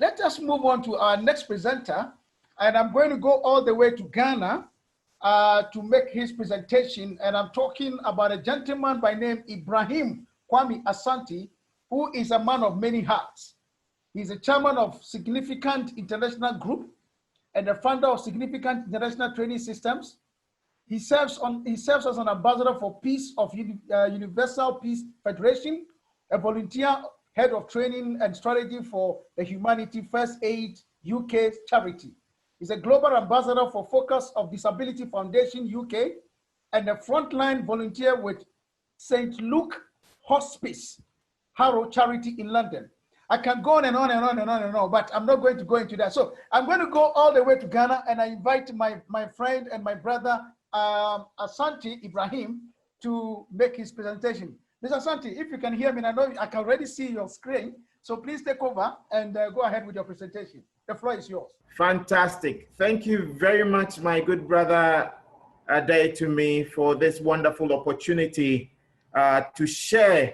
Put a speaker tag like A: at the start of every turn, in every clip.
A: let us move on to our next presenter. And I'm going to go all the way to Ghana to make his presentation. And I'm talking about a gentleman by name Ibrahim Kwame Asante, who is a man of many hats. He's a chairman of Significant International Group and the founder of Significant International Training Systems. He serves as an ambassador for Peace of Universal Peace Federation, a volunteer head of training and strategy for the Humanity First Aid UK charity. He's a global ambassador for Focus of Disability Foundation UK and a frontline volunteer with St. Luke Hospice, Harrow charity in London. I can go on and on and on and on and on, but I'm not going to go into that. So I'm going to go all the way to Ghana, and I invite my friend and my brother, Asante Ibrahim, to make his presentation. Mr. Asante, if you can hear me, and I know I can already see your screen, so please take over and go ahead with your presentation. The floor is yours.
B: Fantastic. Thank you very much, my good brother Adeyemi, for this wonderful opportunity to share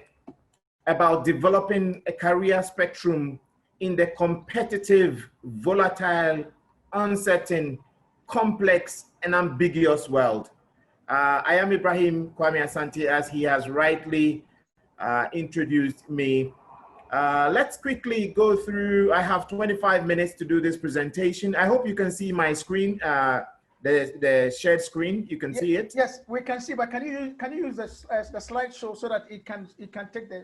B: about developing a career spectrum in the competitive, volatile, uncertain, complex, and ambiguous world. I am Ibrahim Kwame Asante, as he has rightly introduced me. Let's quickly go through. I have 25 minutes to do this presentation. I hope you can see my screen, the shared screen. You can see it.
A: Yes, we can see. But can you use the slideshow so that it can take the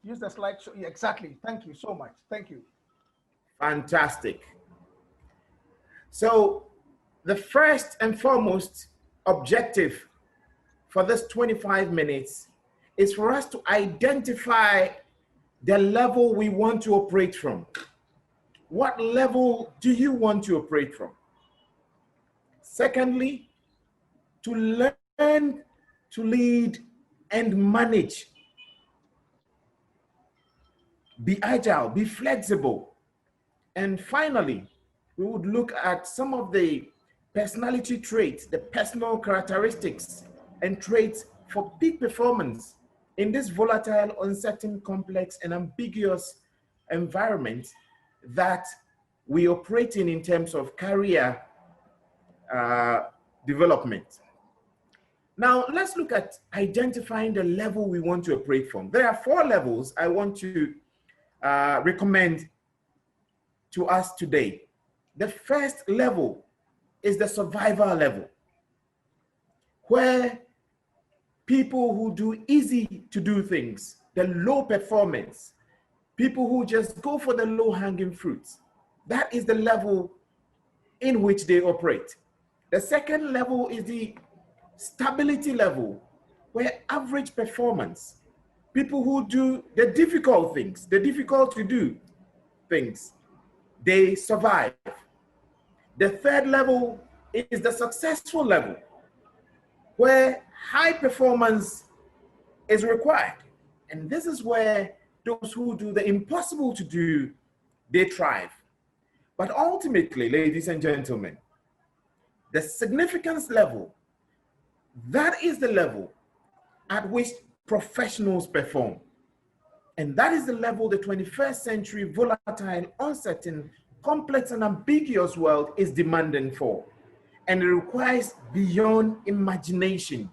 A: use the slideshow? Yeah, exactly. Thank you so much. Thank you.
B: Fantastic. So the first and foremost objective for this 25 minutes is for us to identify the level we want to operate from. What level do you want to operate from? Secondly, to learn to lead and manage. Be agile, be flexible. And finally, we would look at some of the personality traits, the personal characteristics and traits for peak performance in this volatile, uncertain, complex, and ambiguous environment that we operate in terms of career development. Now, let's look at identifying the level we want to operate from. There are 4 levels I want to recommend to us today. The first level is the survival level, where people who do easy to do things, the low performance, people who just go for the low hanging fruits, that is the level in which they operate. The second level is the stability level, where average performance, people who do the difficult things, the difficult to do things, they survive. The third level is the successful level, where high performance is required. And this is where those who do the impossible to do, they thrive. But ultimately, ladies and gentlemen, the significance level, that is the level at which professionals perform. And that is the level the 21st century volatile, uncertain, complex, and ambiguous world is demanding for. And it requires beyond imagination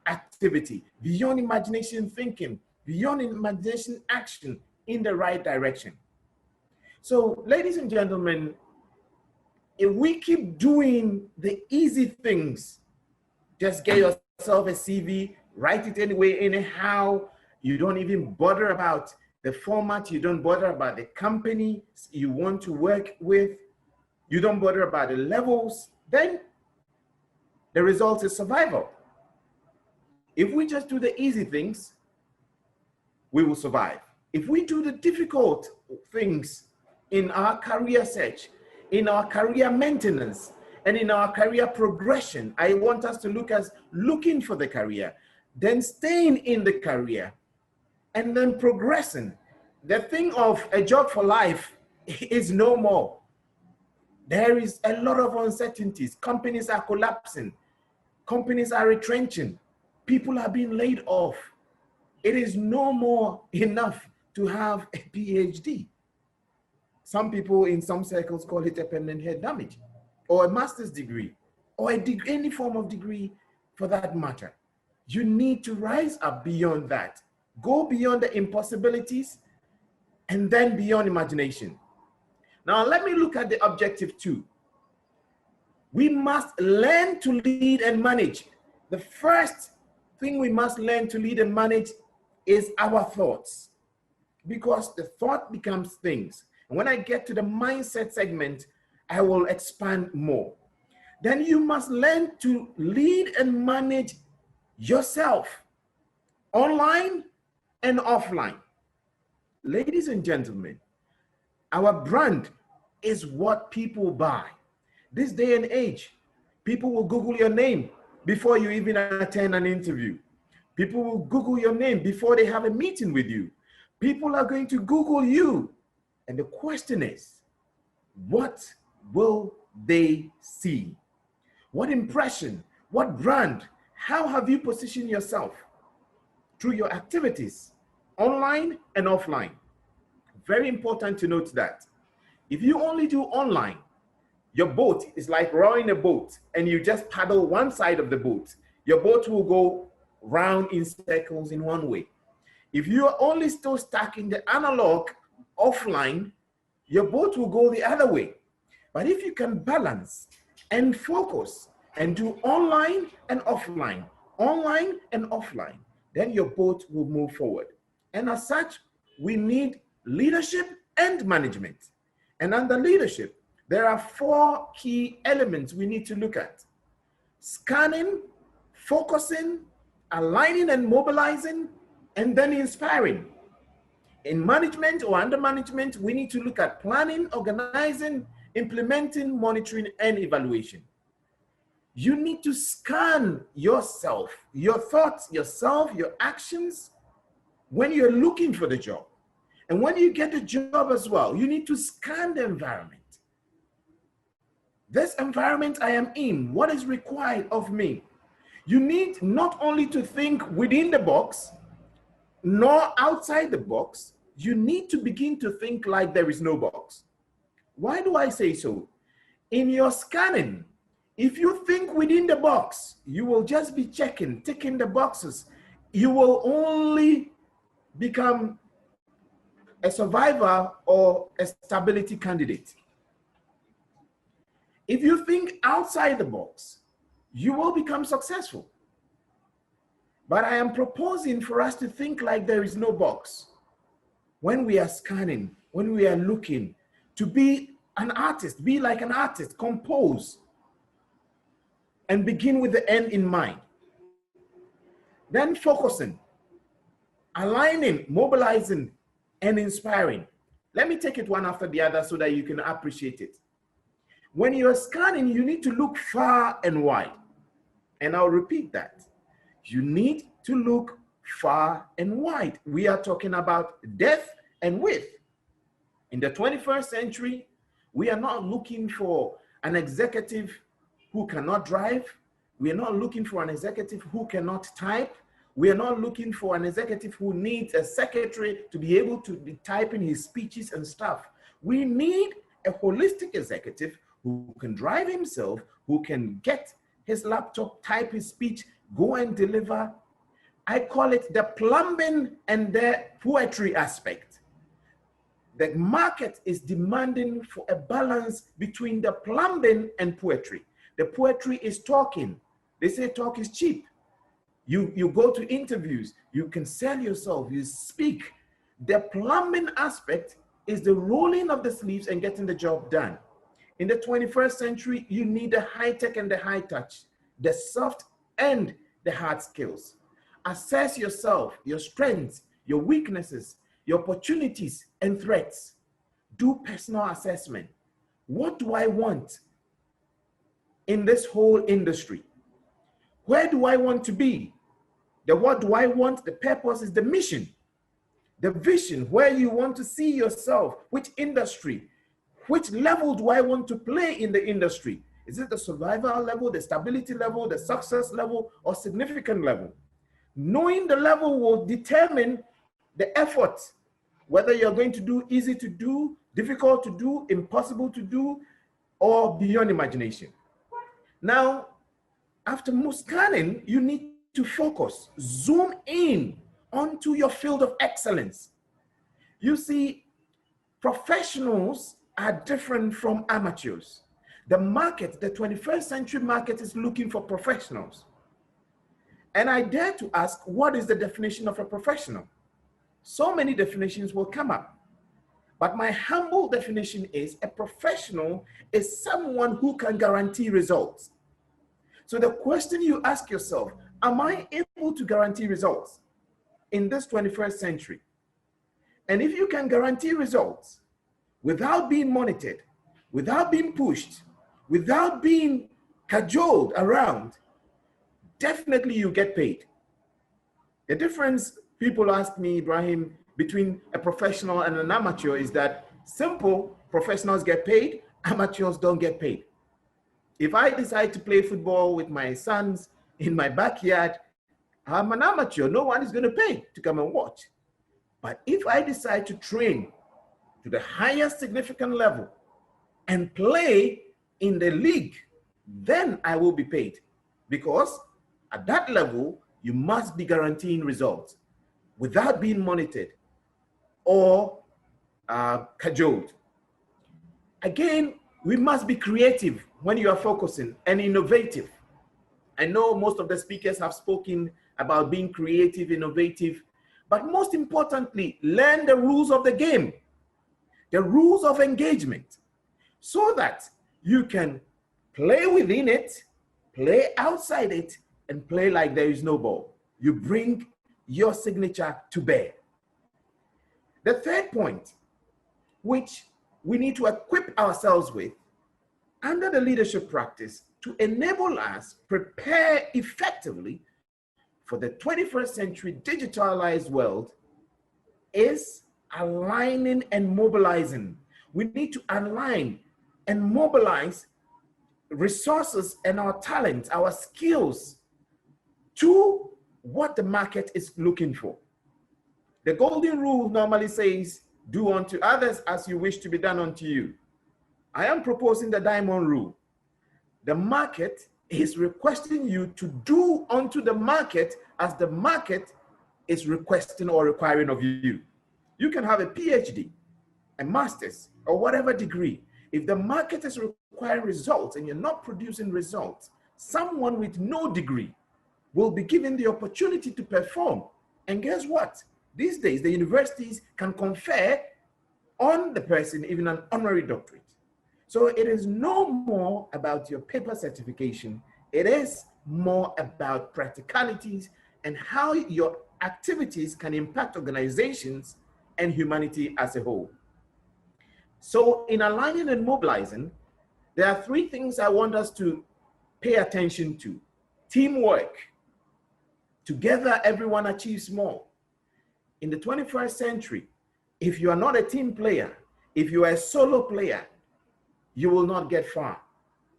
B: activity, beyond imagination thinking, beyond imagination action in the right direction. So, ladies and gentlemen, if we keep doing the easy things, just get yourself a CV, write it anyway, anyhow, you don't even bother about the format, you don't bother about the company you want to work with, you don't bother about the levels, then the result is survival. If we just do the easy things, we will survive. If we do the difficult things in our career search, in our career maintenance, and in our career progression, I want us to look as looking for the career, then staying in the career, and then progressing. The thing of a job for life is no more. There is a lot of uncertainties. Companies are collapsing. Companies are retrenching. People are being laid off. It is no more enough to have a PhD. Some people in some circles call it a permanent head damage, or a master's degree, or any form of degree for that matter. You need to rise up beyond that. Go beyond the impossibilities and then beyond imagination. Now, let me look at the objective 2. We must learn to lead and manage. The first thing we must learn to lead and manage is our thoughts, because the thought becomes things. And when I get to the mindset segment, I will expand more. Then you must learn to lead and manage yourself, online and offline. Ladies and gentlemen, our brand is what people buy. This day and age, people will Google your name before you even attend an interview. People will Google your name before they have a meeting with you. People are going to Google you. And the question is, what will they see? What impression, what brand, how have you positioned yourself through your activities, online and offline? Very important to note that. If you only do online, your boat is like rowing a boat and you just paddle one side of the boat. Your boat will go round in circles in one way. If you are only still stuck in the analog offline, your boat will go the other way. But if you can balance and focus and do online and offline, then your boat will move forward. And as such, we need leadership and management. And under leadership, there are 4 key elements we need to look at: scanning, focusing, aligning and mobilizing, and then inspiring. In management or under management, we need to look at planning, organizing, implementing, monitoring, and evaluation. You need to scan yourself, your thoughts, yourself, your actions when you're looking for the job. And when you get the job as well, you need to scan the environment. This environment I am in, what is required of me? You need not only to think within the box, nor outside the box. You need to begin to think like there is no box. Why do I say so? In your scanning, if you think within the box, you will just be ticking the boxes. You will only become a survivor or a stability candidate. If you think outside the box, you will become successful. But I am proposing for us to think like there is no box. When we are scanning, when we are looking, to be an artist, be like an artist, compose, and begin with the end in mind. Then focusing, aligning, mobilizing, and inspiring. Let me take it one after the other so that you can appreciate it. When you're scanning, you need to look far and wide. And I'll repeat that. You need to look far and wide. We are talking about depth and width. In the 21st century, we are not looking for an executive who cannot drive. We are not looking for an executive who cannot type. We are not looking for an executive who needs a secretary to be able to be typing his speeches and stuff. We need a holistic executive who can drive himself, who can get his laptop, type his speech, go and deliver. I call it the plumbing and the poetry aspect. The market is demanding for a balance between the plumbing and poetry. The poetry is talking. They say talk is cheap. You go to interviews, you can sell yourself, you speak. The plumbing aspect is the rolling of the sleeves and getting the job done. In the 21st century, you need the high tech and the high touch, the soft and the hard skills. Assess yourself, your strengths, your weaknesses, your opportunities and threats. Do personal assessment. What do I want in this whole industry? Where do I want to be? The what do I want, the purpose is the mission. The vision, where you want to see yourself, which industry, which level do I want to play in the industry? Is it the survival level, the stability level, the success level, or significant level? Knowing the level will determine the effort, whether you're going to do easy to do, difficult to do, impossible to do, or beyond imagination. Now, after scanning, you need to focus, zoom in onto your field of excellence. You see, professionals are different from amateurs. The market, the 21st century market, is looking for professionals. And I dare to ask, what is the definition of a professional? So many definitions will come up. But my humble definition is a professional is someone who can guarantee results. So the question you ask yourself, am I able to guarantee results in this 21st century? And if you can guarantee results without being monitored, without being pushed, without being cajoled around, definitely you get paid. The difference, people ask me, Ibrahim, between a professional and an amateur is that simple, professionals get paid, amateurs don't get paid. If I decide to play football with my sons in my backyard, I'm an amateur. No one is going to pay to come and watch. But if I decide to train to the highest significant level and play in the league, then I will be paid. Because at that level, you must be guaranteeing results without being monitored or cajoled. Again, we must be creative when you are focusing and innovative. I know most of the speakers have spoken about being creative, innovative, but most importantly, learn the rules of the game, the rules of engagement, so that you can play within it, play outside it, and play like there is no ball. You bring your signature to bear. The third point, which we need to equip ourselves with under the leadership practice to enable us prepare effectively for the 21st century digitalized world, is aligning and mobilizing. We need to align and mobilize resources and our talents, our skills to what the market is looking for. The golden rule normally says, do unto others as you wish to be done unto you. I am proposing the diamond rule. The market is requesting you to do unto the market as the market is requesting or requiring of you. You can have a PhD, a master's, or whatever degree. If the market is requiring results and you're not producing results, someone with no degree will be given the opportunity to perform. And guess what? These days, the universities can confer on the person even an honorary doctorate. So it is no more about your paper certification. It is more about practicalities and how your activities can impact organizations and humanity as a whole. So in aligning and mobilizing, there are three things I want us to pay attention to. Teamwork. Together, everyone achieves more. In the 21st century, if you are not a team player, if you are a solo player, you will not get far.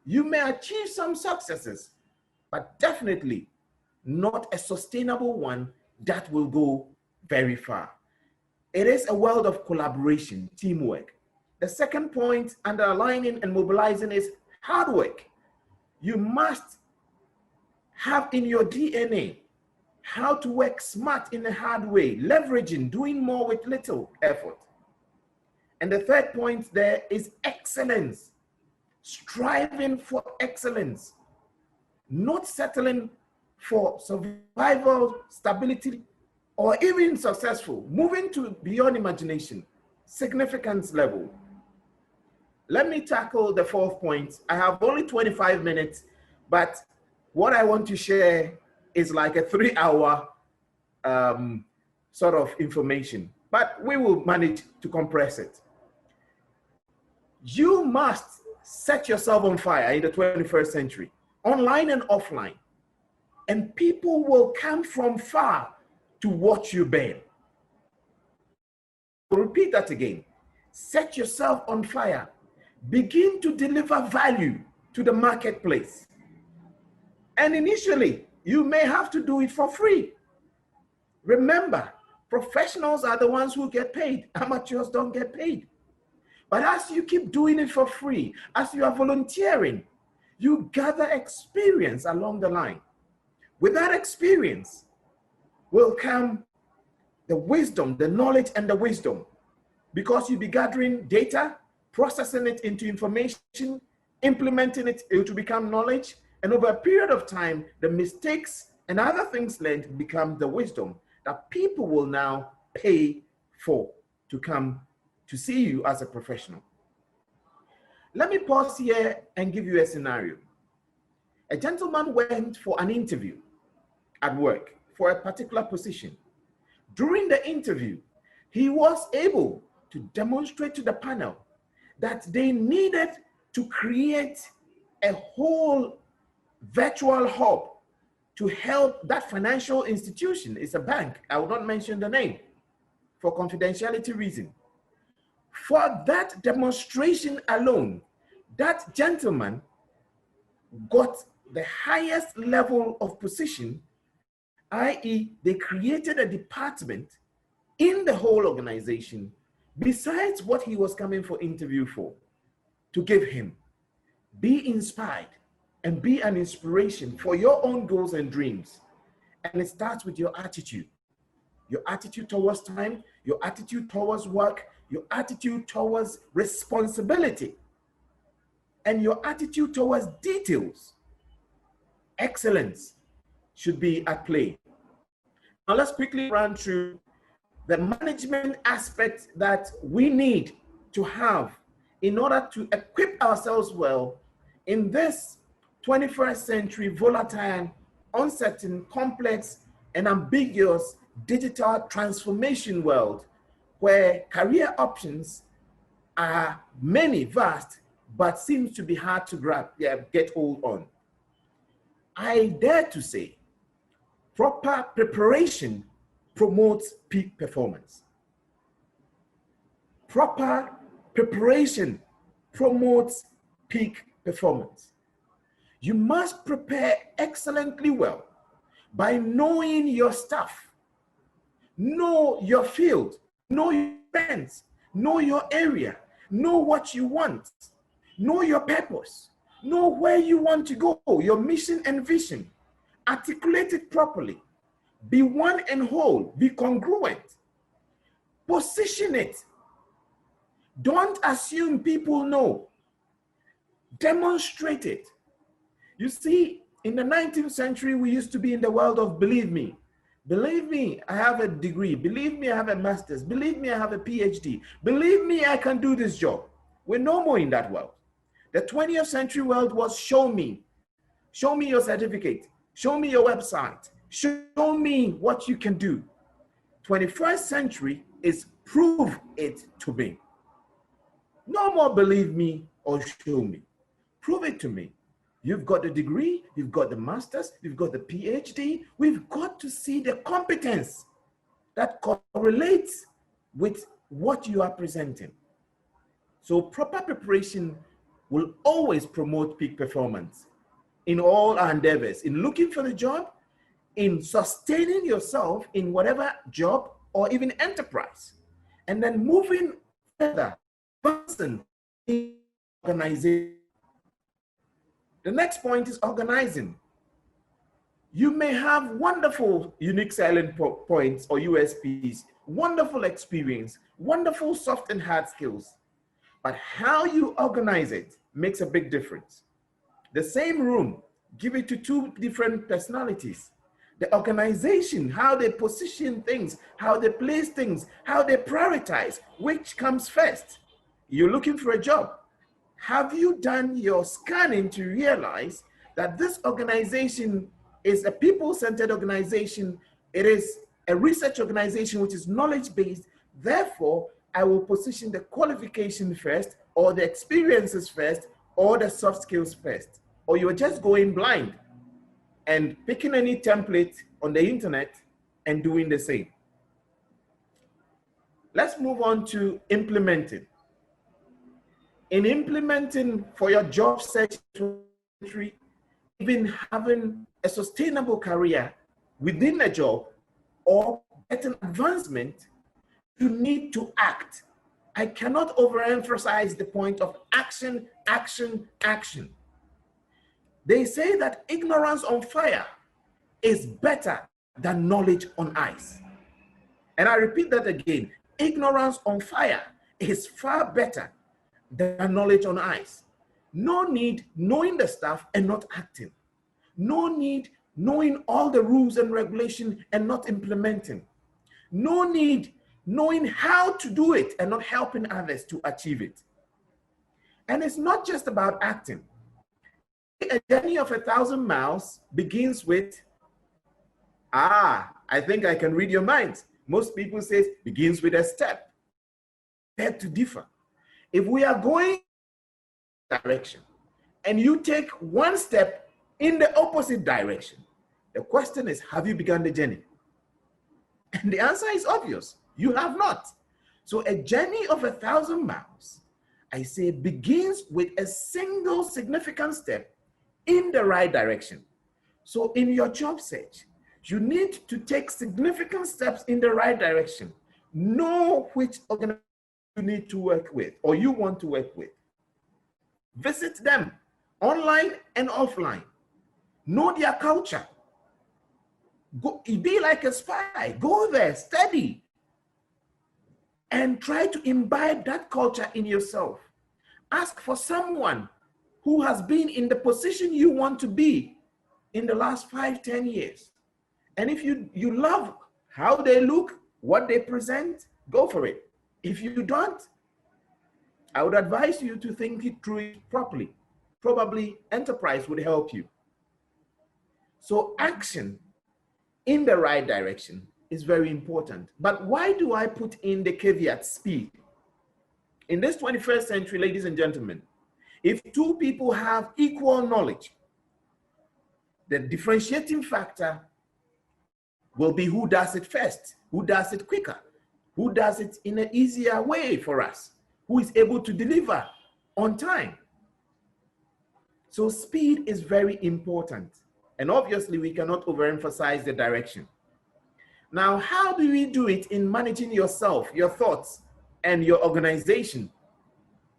B: You may achieve some successes, but definitely not a sustainable one that will go very far. It is a world of collaboration, teamwork. The second point under aligning and mobilizing is hard work. You must have in your DNA how to work smart in a hard way, leveraging, doing more with little effort. And the third point there is excellence, striving for excellence, not settling for survival, stability, or even successful, moving to beyond imagination, significance level. Let me tackle the fourth point. I have only 25 minutes, but what I want to share is like a 3-hour sort of information, but we will manage to compress it. You must set yourself on fire in the 21st century, online and offline, and people will come from far to watch you burn. I'll repeat that again. Set yourself on fire. Begin to deliver value to the marketplace. And initially, you may have to do it for free. Remember, professionals are the ones who get paid. Amateurs don't get paid. But as you keep doing it for free, as you are volunteering, you gather experience along the line. With that experience will come the wisdom, the knowledge and the wisdom, because you'll be gathering data, processing it into information, implementing it, it will become knowledge. And over a period of time, the mistakes and other things learned become the wisdom that people will now pay for to come to see you as a professional. Let me pause here and give you a scenario. A gentleman went for an interview at work for a particular position. During the interview, he was able to demonstrate to the panel that they needed to create a whole virtual hub to help that financial institution. It's a bank. I will not mention the name for confidentiality reason. For that demonstration alone, that gentleman got the highest level of position, i.e., they created a department in the whole organization besides what he was coming for interview for, to give him. Be inspired and be an inspiration for your own goals and dreams. And it starts with your attitude towards time, your attitude towards work, your attitude towards responsibility, and your attitude towards details. Excellence should be at play. Now let's quickly run through the management aspect that we need to have in order to equip ourselves well in this 21st century volatile, uncertain, complex, and ambiguous digital transformation world where career options are many, vast, but seems to be hard to grab, get hold on. I dare to say, proper preparation promotes peak performance. Proper preparation promotes peak performance. You must prepare excellently well by knowing your stuff, know your field, know your strengths, know your area, know what you want, know your purpose, know where you want to go, your mission and vision. Articulate it properly. Be one and whole, be congruent. Position it. Don't assume people know. Demonstrate it. You see, in the 19th century, we used to be in the world of believe me. Believe me, I have a degree. Believe me, I have a master's. Believe me, I have a PhD. Believe me, I can do this job. We're no more in that world. The 20th century world was show me. Show me your certificate. Show me your website. Show me what you can do. 21st century is prove it to me. No more believe me or show me. Prove it to me. You've got the degree, you've got the master's, you've got the PhD. We've got to see the competence that correlates with what you are presenting. So proper preparation will always promote peak performance in all our endeavors, in looking for the job, in sustaining yourself in whatever job or even enterprise, and then moving further, advancing in organization. The next point is organizing. You may have wonderful unique selling points or USPs, wonderful experience, wonderful soft and hard skills, but how you organize it makes a big difference. The same room, give it to two different personalities. The organization, how they position things, how they place things, how they prioritize, which comes first. You're looking for a job. Have you done your scanning to realize that this organization is a people-centered organization? It is a research organization which is knowledge-based. Therefore, I will position the qualification first, or the experiences first, or the soft skills first. Or you're just going blind and picking any template on the internet and doing the same. Let's move on to implementing. In implementing for your job search, even having a sustainable career within a job or getting advancement, you need to act. I cannot overemphasize the point of action, action, action. They say that ignorance on fire is better than knowledge on ice. And I repeat that again. Ignorance on fire is far better than knowledge on ice. No need knowing the stuff and not acting. No need knowing all the rules and regulations and not implementing. No need knowing how to do it and not helping others to achieve it. And it's not just about acting. A journey of 1,000 miles begins with, I think I can read your minds. Most people say begins with a step. Beg to differ. If we are going direction and you take one step in the opposite direction, the question is, have you begun the journey? And the answer is obvious. You have not. So a journey of 1,000 miles, I say, begins with a single significant step in the right direction. So in your job search, you need to take significant steps in the right direction. Know which organization you need to work with or you want to work with. Visit them online and offline. Know their culture. Go, be like a spy. Go there, study, and try to imbibe that culture in yourself. Ask for someone who has been in the position you want to be in the last 5, 10 years. And if you love how they look, what they present, go for it. If you don't, I would advise you to think it through properly. Probably enterprise would help you. So action in the right direction is very important. But why do I put in the caveat speed? In this 21st century, ladies and gentlemen, if two people have equal knowledge, the differentiating factor will be who does it first, who does it quicker, who does it in an easier way for us, who is able to deliver on time. So speed is very important. And obviously we cannot overemphasize the direction. Now, how do we do it in managing yourself, your thoughts, and your organization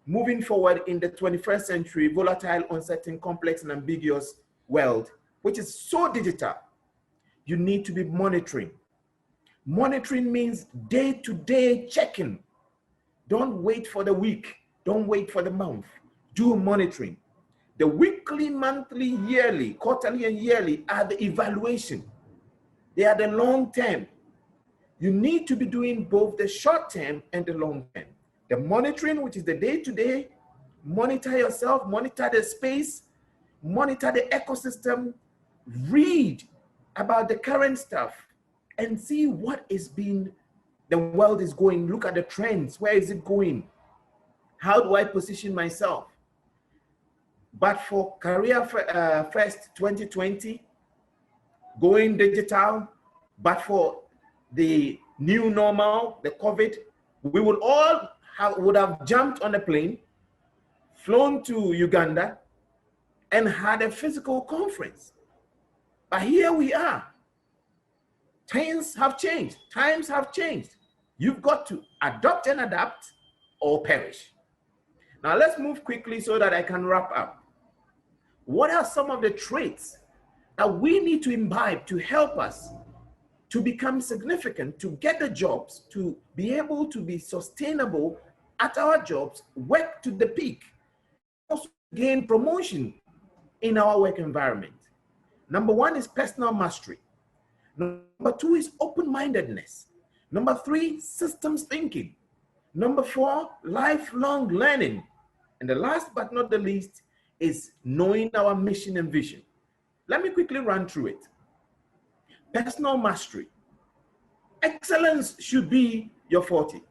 B: moving forward in the 21st century, volatile, uncertain, complex, and ambiguous world, which is so digital? You need to be monitoring. Monitoring means day-to-day checking. Don't wait for the week. Don't wait for the month. Do monitoring. The weekly, monthly, yearly, quarterly, and yearly are the evaluation. They are the long term. You need to be doing both the short term and the long term. The monitoring, which is the day-to-day, monitor yourself, monitor the space, monitor the ecosystem, read about the current stuff, and see what is being, the world is going. Look at the trends. Where is it going? How do I position myself? But for CAREERFEST 2020, going digital, but for the new normal, the COVID, we would all would have jumped on a plane, flown to Uganda, and had a physical conference. But here we are. Times have changed. Times have changed. You've got to adopt and adapt or perish. Now let's move quickly so that I can wrap up. What are some of the traits that we need to imbibe to help us to become significant, to get the jobs, to be able to be sustainable at our jobs, work to the peak, also gain promotion in our work environment? Number one is personal mastery. Number two is open-mindedness. Number three, systems thinking. Number four, lifelong learning. And the last but not the least is knowing our mission and vision. Let me quickly run through it. Personal mastery. Excellence should be your forte.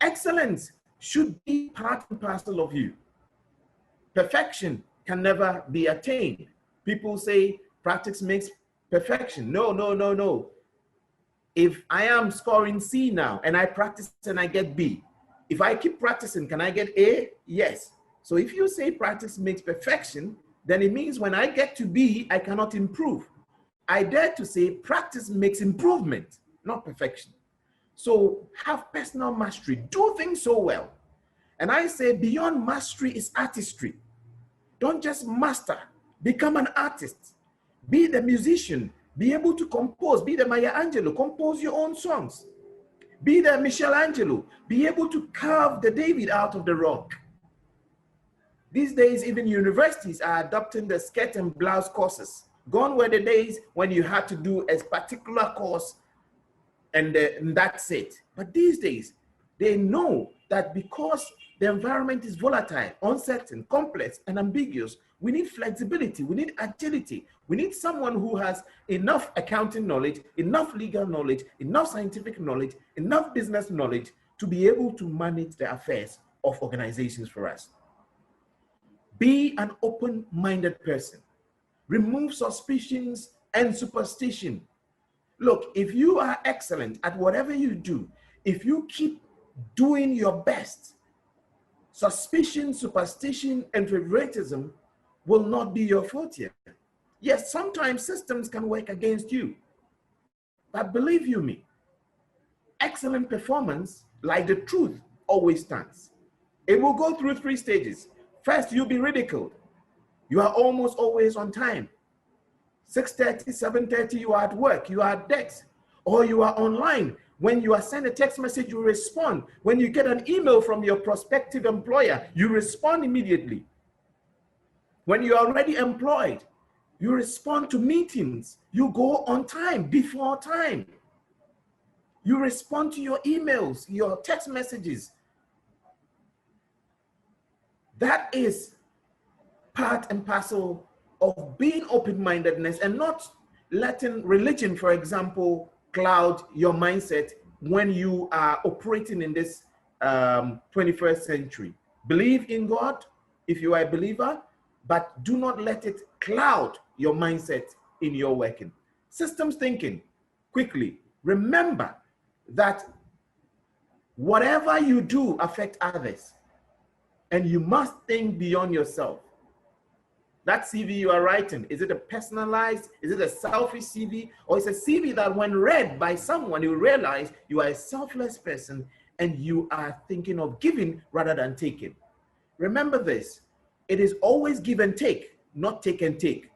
B: Excellence should be part and parcel of you. Perfection can never be attained. People say practice makes perfection. No, no, no, no. If I am scoring C now and I practice and I get B, if I keep practicing, can I get A? Yes. So if you say practice makes perfection, then it means when I get to B, I cannot improve. I dare to say practice makes improvement, not perfection. So have personal mastery. Do things so well. And I say beyond mastery is artistry. Don't just master. Become an artist. Be the musician. Be able to compose. Be the Maya Angelou. Compose your own songs. Be the Michelangelo. Be able to carve the David out of the rock. These days, even universities are adopting the skirt and blouse courses. Gone were the days when you had to do a particular course and that's it. But these days, they know that because the environment is volatile, uncertain, complex, and ambiguous, we need flexibility, we need agility. We need someone who has enough accounting knowledge, enough legal knowledge, enough scientific knowledge, enough business knowledge to be able to manage the affairs of organizations for us. Be an open-minded person. Remove suspicions and superstition. Look, if you are excellent at whatever you do, if you keep doing your best, suspicion, superstition, and favoritism will not be your forte. Yes, sometimes systems can work against you, but believe you me, excellent performance, like the truth, always stands. It will go through 3 stages. First, you'll be ridiculed. You are almost always on time. 6:30, 7:30, you are at work, you are at desk, or you are online. When you are sent a text message, you respond. When you get an email from your prospective employer, you respond immediately. When you are already employed, you respond to meetings. You go on time, before time. You respond to your emails, your text messages. That is part and parcel of being open-mindedness and not letting religion, for example, cloud your mindset when you are operating in this 21st century. Believe in God if you are a believer, but do not let it cloud your mindset in your working. Systems thinking, quickly, remember that whatever you do affects others, and you must think beyond yourself. That CV you are writing, is it a personalized, is it a selfish CV, or is it a CV that when read by someone, you realize you are a selfless person and you are thinking of giving rather than taking? Remember this, it is always give and take, not take and take.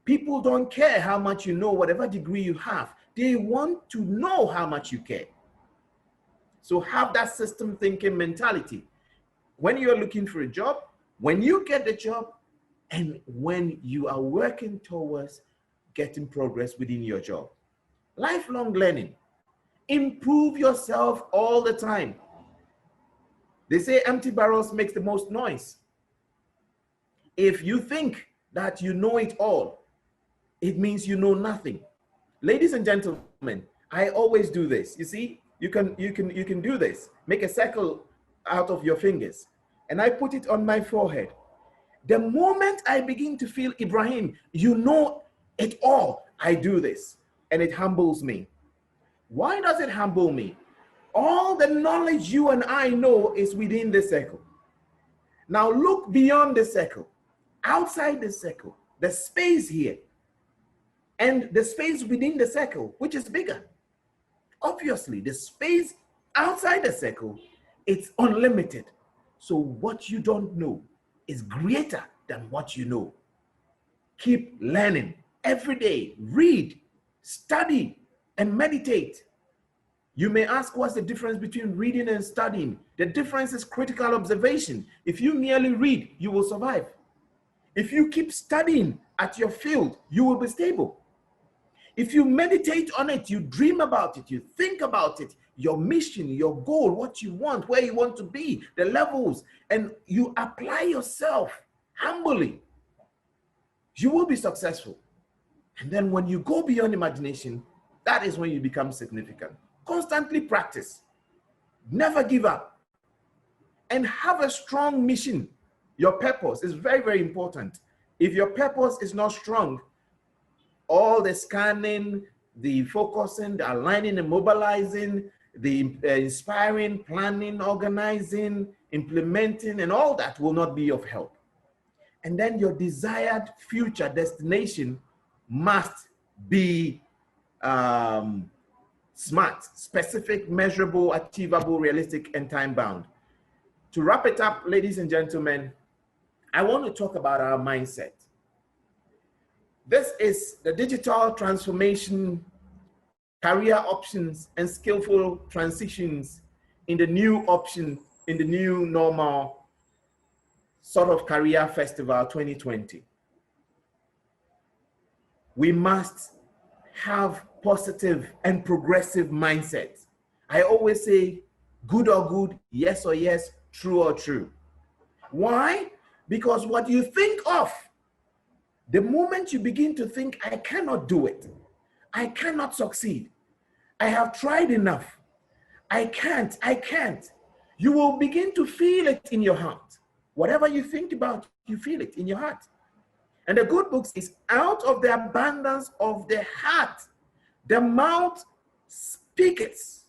B: People don't care how much you know, whatever degree you have. They want to know how much you care. So have that system thinking mentality. When you are looking for a job, when you get the job, and when you are working towards getting progress within your job. Lifelong learning. Improve yourself all the time. They say empty barrels makes the most noise. If you think that you know it all, it means you know nothing. Ladies and gentlemen, I always do this. You see, you can do this. Make a circle out of your fingers, and I put it on my forehead. The moment I begin to feel, Ibrahim, you know it all, I do this, and it humbles me. Why does it humble me? All the knowledge you and I know is within the circle. Now look beyond the circle, outside the circle, the space here, and the space within the circle, which is bigger. Obviously, the space outside the circle, it's unlimited. So what you don't know is greater than what you know. Keep learning every day. Read, study, and meditate. You may ask, what's the difference between reading and studying? The difference is critical observation. If you merely read, you will survive. If you keep studying at your field, you will be stable. If you meditate on it, you dream about it, you think about it, your mission, your goal, what you want, where you want to be, the levels, and you apply yourself humbly, you will be successful. And then when you go beyond imagination, that is when you become significant. Constantly practice, never give up, and have a strong mission. Your purpose is very, very important. If your purpose is not strong, all the scanning, the focusing, the aligning and mobilizing, the inspiring, planning, organizing, implementing, and all that will not be of help. And then your desired future destination must be SMART, specific, measurable, achievable, realistic, and time-bound. To wrap it up, ladies and gentlemen, I want to talk about our mindset. This is the digital transformation, career options, and skillful transitions in the new option, in the new normal sort of career festival 2020. We must have positive and progressive mindsets. I always say good or good, yes or yes, true or true. Why? Because what you think of, the moment you begin to think, I cannot do it, I cannot succeed, I have tried enough, I can't, you will begin to feel it in your heart. Whatever you think about, you feel it in your heart. And the good book is, out of the abundance of the heart, the mouth speaketh.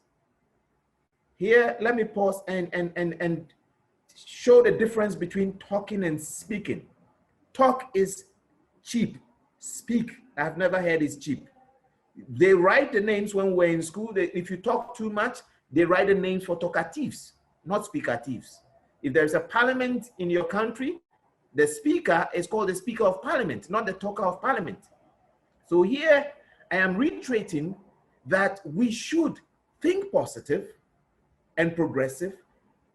B: Here, let me pause and show the difference between talking and speaking. Talk is cheap. Speak, I've never heard is cheap. They write the names when we're in school. If you talk too much, they write the names for talkatives, not speakatives. If there's a parliament in your country, the speaker is called the Speaker of Parliament, not the talker of Parliament. So here I am reiterating that we should think positive and progressive,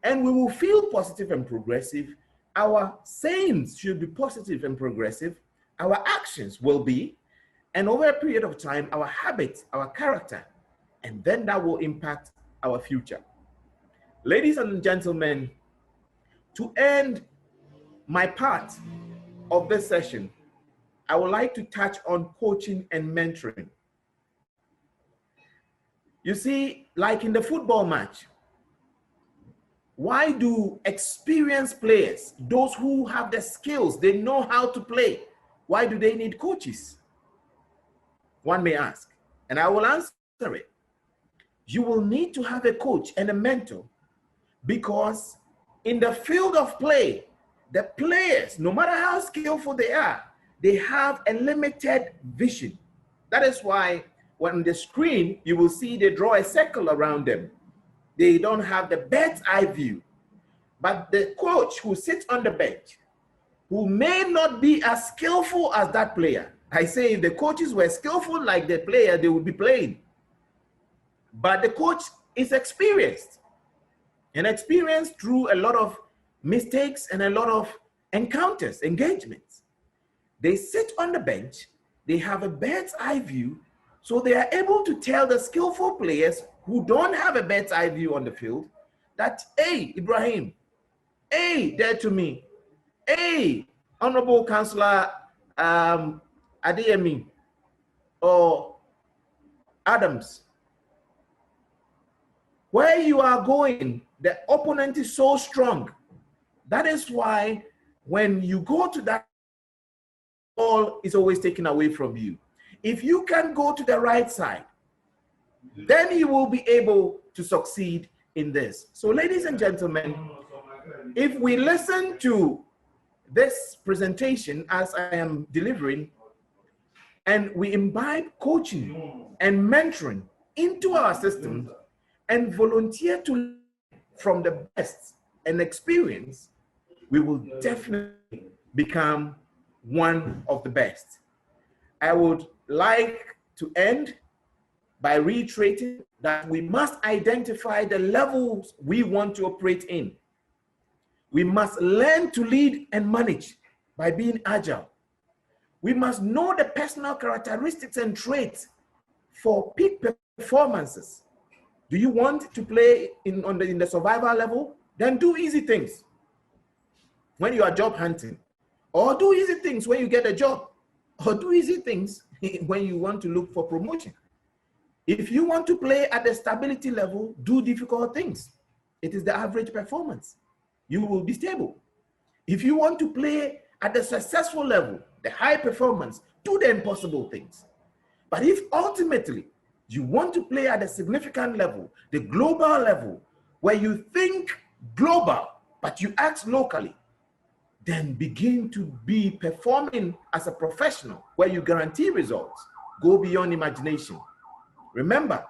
B: and we will feel positive and progressive. Our sayings should be positive and progressive. Our actions will be, and over a period of time, our habits, our character, and then that will impact our future. Ladies and gentlemen, to end my part of this session, I would like to touch on coaching and mentoring. You see, like in the football match, why do experienced players, those who have the skills, they know how to play, why do they need coaches? One may ask, and I will answer it. You will need to have a coach and a mentor, because in the field of play, the players, no matter how skillful they are, they have a limited vision. That is why when the screen, you will see they draw a circle around them. They don't have the bird's eye view. But the coach who sits on the bench, who may not be as skillful as that player. I say if the coaches were skillful like the player, they would be playing. But the coach is experienced, and experienced through a lot of mistakes and a lot of encounters, engagements. They sit on the bench, they have a bird's eye view, so they are able to tell the skillful players who don't have a bird's eye view on the field that, hey, Ibrahim, hey, there to me, hey, Honorable Councillor Adeyemi or Adams, where you are going, the opponent is so strong. That is why when you go to that, ball is always taken away from you. If you can go to the right side, then you will be able to succeed in this. So ladies and gentlemen, if we listen to this presentation as I am delivering, and we imbibe coaching and mentoring into our system and volunteer to learn from the best and experience, we will definitely become one of the best. I would like to end by reiterating that we must identify the levels we want to operate in. We must learn to lead and manage by being agile. We must know the personal characteristics and traits for peak performances. Do you want to play in the survival level? Then do easy things when you are job hunting, or do easy things when you get a job, or do easy things when you want to look for promotion. If you want to play at the stability level, do difficult things. It is the average performance. You will be stable. If you want to play at the successful level, the high performance, do the impossible things. But if ultimately you want to play at a significant level, the global level, where you think global, but you act locally, then begin to be performing as a professional where you guarantee results. Go beyond imagination. Remember,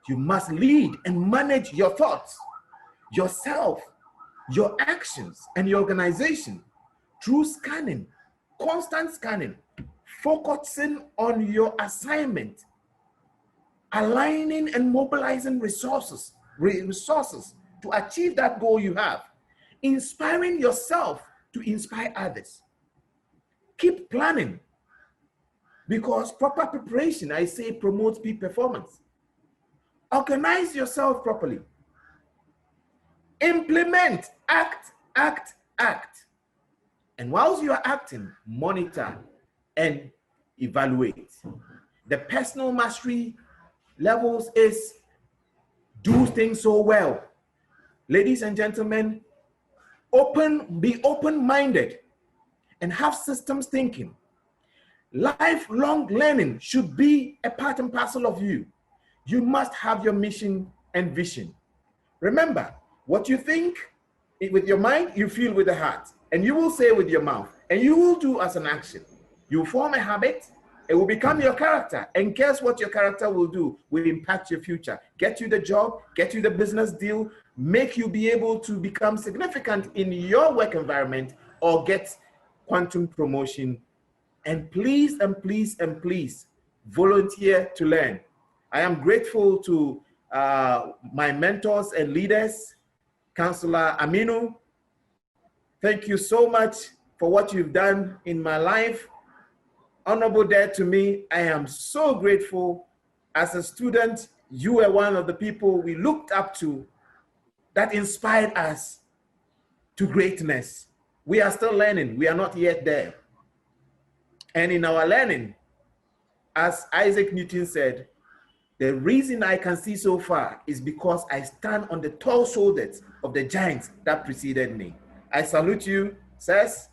B: You must lead and manage your thoughts, yourself, your actions, and your organization through scanning, constant scanning, focusing on your assignment, aligning and mobilizing resources to achieve that goal you have, inspiring yourself to inspire others. Keep planning, because proper preparation, I say, promotes peak performance. Organize yourself properly. Implement, act. And whilst you are acting, monitor and evaluate. The personal mastery levels is do things so well. Ladies and gentlemen, be open-minded and have systems thinking. Lifelong learning should be a part and parcel of you. You must have your mission and vision. Remember, what you think with your mind, you feel with the heart, and you will say with your mouth, and you will do as an action. You form a habit, it will become your character, and guess what your character will do? Will impact your future, get you the job, get you the business deal, make you be able to become significant in your work environment, or get quantum promotion. And please, volunteer to learn. I am grateful to my mentors and leaders, Councillor Aminu. Thank you so much for what you've done in my life. Honorable Dad, to me, I am so grateful. As a student, you were one of the people we looked up to that inspired us to greatness. We are still learning. We are not yet there. And in our learning, as Isaac Newton said, the reason I can see so far is because I stand on the tall shoulders of the giants that preceded me. I salute you, sirs,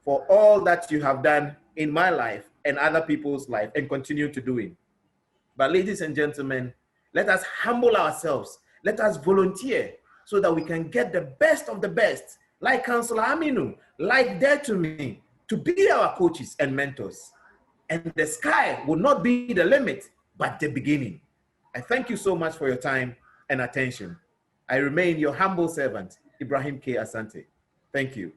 B: for all that you have done in my life and other people's life and continue to do it. But ladies and gentlemen, let us humble ourselves. Let us volunteer so that we can get the best of the best, like Councillor Aminu, like Dare to Me, to be our coaches and mentors. And the sky will not be the limit, but the beginning. I thank you so much for your time and attention. I remain your humble servant, Ibrahim K. Asante. Thank you.